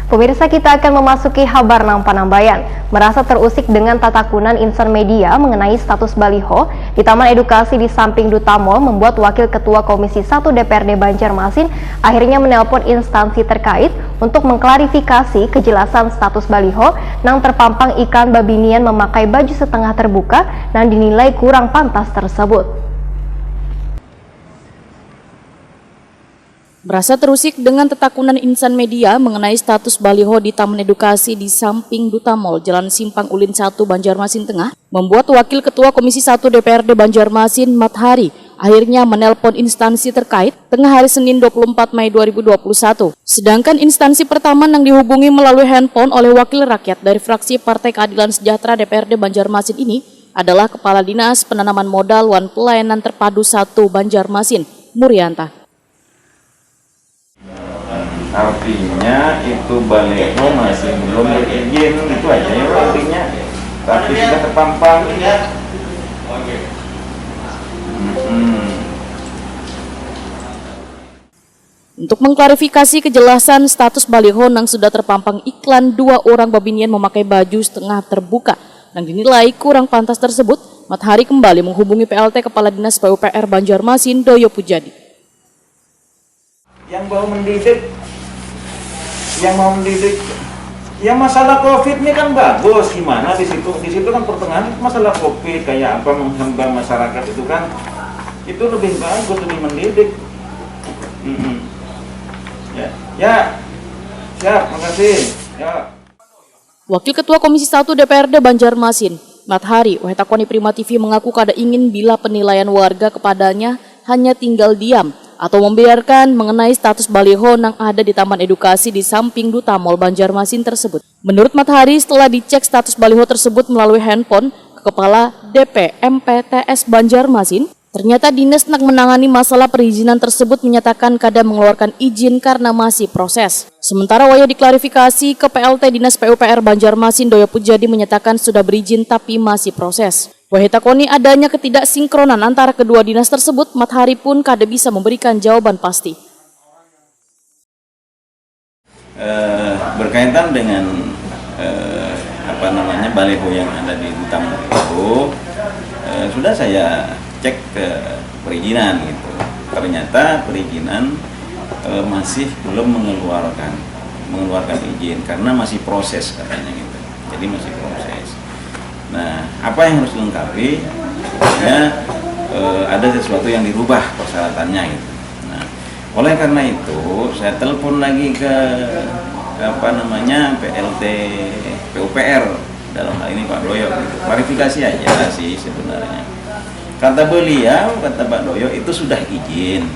Pemirsa, kita akan memasuki Habarnam Panambayan. Merasa terusik dengan tatakunan insan media mengenai status baliho di Taman Edukasi di samping Duta Mall membuat Wakil Ketua Komisi 1 DPRD Banjarmasin akhirnya menelpon instansi terkait untuk mengklarifikasi kejelasan status baliho yang terpampang iklan babinian memakai baju setengah terbuka dan dinilai kurang pantas tersebut. Merasa terusik dengan tatakunan insan media mengenai status baliho di Taman Edukasi di samping Duta Mall, Jalan Simpang Ulin 1, Banjarmasin Tengah, membuat Wakil Ketua Komisi 1 DPRD Banjarmasin, Mathari, akhirnya menelpon instansi terkait tengah hari Senin 24 Mei 2021. Sedangkan instansi pertama yang dihubungi melalui handphone oleh wakil rakyat dari fraksi Partai Keadilan Sejahtera DPRD Banjarmasin ini adalah Kepala Dinas Penanaman Modal Wan Pelayanan Terpadu 1 Banjarmasin, Murianta. Artinya itu baliho masih belum berizin, itu aja ya artinya, tapi sudah terpampang. Untuk mengklarifikasi kejelasan status baliho yang sudah terpampang iklan 2 orang babinian memakai baju setengah terbuka yang dinilai kurang pantas tersebut, Mathari kembali menghubungi PLT Kepala Dinas PUPR Banjarmasin, Doyo Pujadi. Yang mau mendidik, ya masalah COVID ini kan bagus, gimana di situ kan pertengahan masalah COVID kayak apa menghambat masyarakat itu kan, itu lebih bagus, lebih mendidik. Ya, siap, makasih. Ya. Wakil Ketua Komisi 1 DPRD Banjarmasin, Mathari, Wahetakoni Prima TV mengaku kada ingin bila penilaian warga kepadanya hanya tinggal diam atau membiarkan mengenai status baliho yang ada di Taman Edukasi di samping Duta Mall Banjarmasin tersebut. Menurut Mathari, setelah dicek status baliho tersebut melalui handphone ke Kepala DP MPTS Banjarmasin, ternyata dinas yang menangani masalah perizinan tersebut menyatakan kada mengeluarkan izin karena masih proses. Sementara waya diklarifikasi ke PLT Dinas PUPR Banjarmasin, Doyo Pujadi menyatakan sudah berizin tapi masih proses. Wahetakoni adanya ketidaksinkronan antara kedua dinas tersebut, Mathari pun kada bisa memberikan jawaban pasti. Berkaitan dengan baliho yang ada di Duta Mall itu, sudah saya cek ke perizinan gitu. Ternyata perizinan masih belum mengeluarkan izin karena masih proses katanya gitu. Jadi masih proses. Nah, apa yang harus dilengkapi? Ya, ada sesuatu yang dirubah persyaratannya gitu. Nah, oleh karena itu saya telepon lagi ke PLT PUPR dalam hal ini Pak Doyo gitu. Klarifikasi aja sih sebenarnya. Kata Pak Doyo itu sudah izin,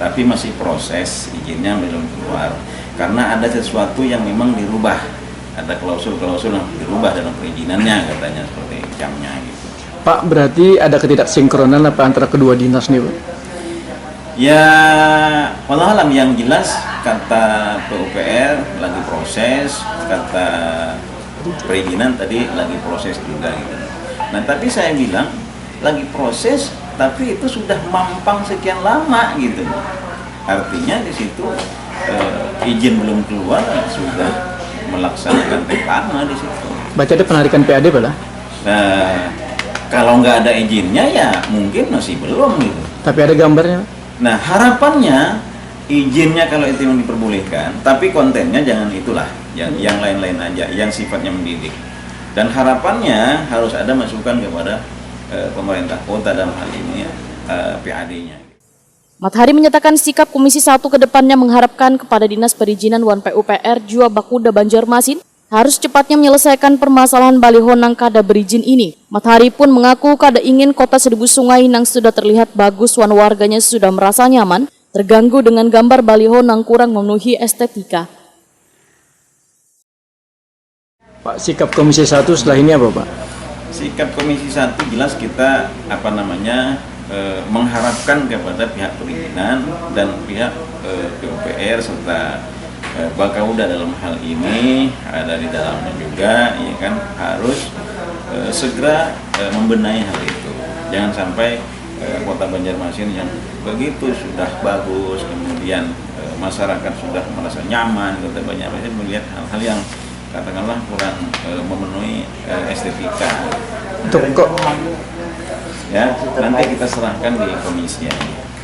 tapi masih proses, izinnya belum keluar karena ada sesuatu yang memang dirubah. Ada klausul-klausul yang dirubah dalam perizinannya katanya, seperti jamnya gitu. Pak, berarti ada ketidaksinkronan apa antara kedua dinas nih, Pak? Ya, walau alam yang jelas kata PUPR lagi proses, kata perizinan tadi lagi proses juga gitu. Nah, tapi saya bilang lagi proses, tapi itu sudah mampang sekian lama gitu. Artinya di situ izin belum keluar, sudah melaksanakan reklame di situ. Baca ada penarikan PAD, Pak lah? Kalau nggak ada izinnya ya mungkin masih belum gitu. Tapi ada gambarnya? Nah, harapannya izinnya kalau itu yang diperbolehkan, tapi kontennya jangan itulah, yang lain-lain aja, yang sifatnya mendidik. Dan harapannya harus ada masukan kepada pemerintah kota dalam hal ini PAD-nya. Mathari menyatakan sikap Komisi 1 ke depannya mengharapkan kepada Dinas Perizinan Wan PUPR Jua Bakuda Banjarmasin harus cepatnya menyelesaikan permasalahan baliho nang kada berizin ini. Mathari pun mengaku kada ingin kota Seribu Sungai nang sudah terlihat bagus wan warganya sudah merasa nyaman, terganggu dengan gambar baliho nang kurang memenuhi estetika. Pak, sikap Komisi 1 setelah ini apa, Pak? Sikap Komisi 1 jelas kita mengharapkan kepada pihak perizinan dan pihak PUPR serta Bakauda dalam hal ini ada di dalamnya juga, ya kan, harus segera membenahi hal itu. Jangan sampai kota Banjarmasin yang begitu sudah bagus kemudian masyarakat sudah merasa nyaman, banyak melihat hal-hal yang katakanlah kurang memenuhi estetika. Untuk Ya, nanti kita serahkan di komisi ya.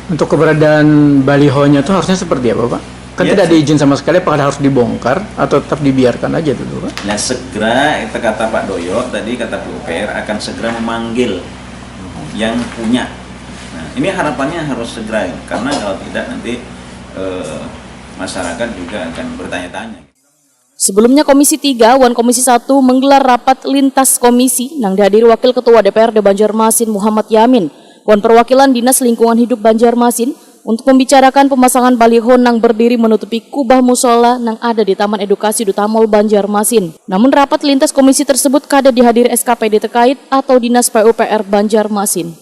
untuk keberadaan balihonya itu harusnya seperti apa, Pak? Kan Ya, tidak diizin sama sekali, apakah harus dibongkar atau tetap dibiarkan aja dulu, Pak? Nah segera, itu kata Pak Doyo tadi, kata PUPR akan segera memanggil yang punya. Nah ini harapannya harus segera, karena kalau tidak nanti masyarakat juga akan bertanya-tanya. Sebelumnya Komisi 3, Wan Komisi 1 menggelar rapat lintas komisi nang dihadiri Wakil Ketua DPRD Banjarmasin Muhammad Yamin, Wan Perwakilan Dinas Lingkungan Hidup Banjarmasin untuk membicarakan pemasangan baliho nang berdiri menutupi kubah musola nang ada di Taman Edukasi Dutamol Banjarmasin. Namun rapat lintas komisi tersebut kada dihadiri SKPD terkait atau Dinas PUPR Banjarmasin.